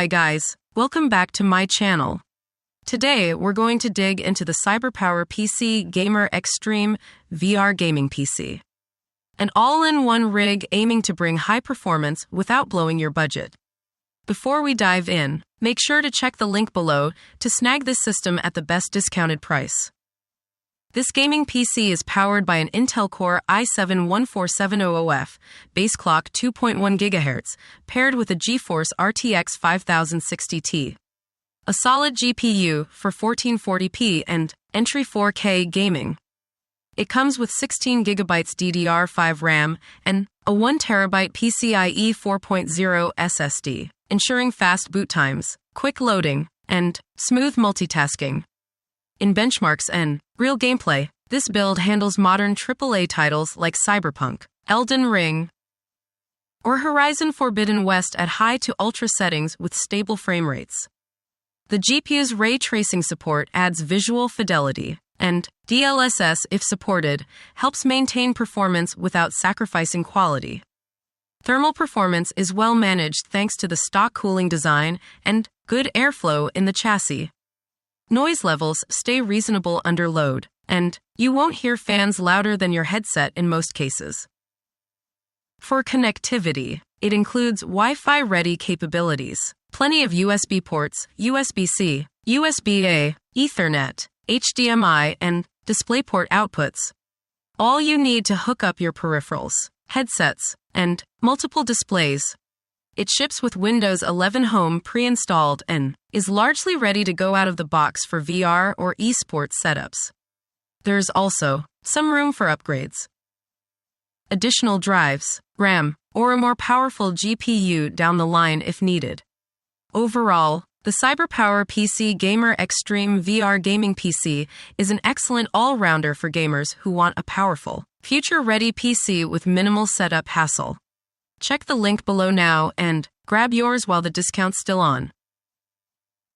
Guys, welcome back to my channel. Today, we're going to dig into the CyberPowerPC Gamer Xtreme VR gaming PC. An all-in-one rig aiming to bring high performance without blowing your budget. Before we dive in, make sure to check the link below to snag this system at the best discounted price. This gaming PC is powered by an Intel Core i7-14700F base clock 2.1 GHz, paired with a GeForce RTX 5060T. A solid GPU for 1440p and entry 4K gaming. It comes with 16 GB DDR5 RAM and a 1TB PCIe 4.0 SSD, ensuring fast boot times, quick loading, and smooth multitasking. In benchmarks and real gameplay, this build handles modern AAA titles like Cyberpunk, Elden Ring, or Horizon Forbidden West at high to ultra settings with stable frame rates. The GPU's ray tracing support adds visual fidelity, and DLSS, if supported, helps maintain performance without sacrificing quality. Thermal performance is well managed thanks to the stock cooling design and good airflow in the chassis. Noise levels stay reasonable under load, and you won't hear fans louder than your headset in most cases. For connectivity, it includes Wi-Fi ready capabilities, plenty of USB ports, USB-C, USB-A, Ethernet, HDMI, and DisplayPort outputs. All you need to hook up your peripherals, headsets, and multiple displays. It ships with Windows 11 Home pre-installed and is largely ready to go out of the box for VR or esports setups. There's also some room for upgrades. Additional drives, RAM, or a more powerful GPU down the line if needed. Overall, the CyberPowerPC Gamer Xtreme VR Gaming PC is an excellent all-rounder for gamers who want a powerful, future-ready PC with minimal setup hassle. Check the link below now and grab yours while the discount's still on.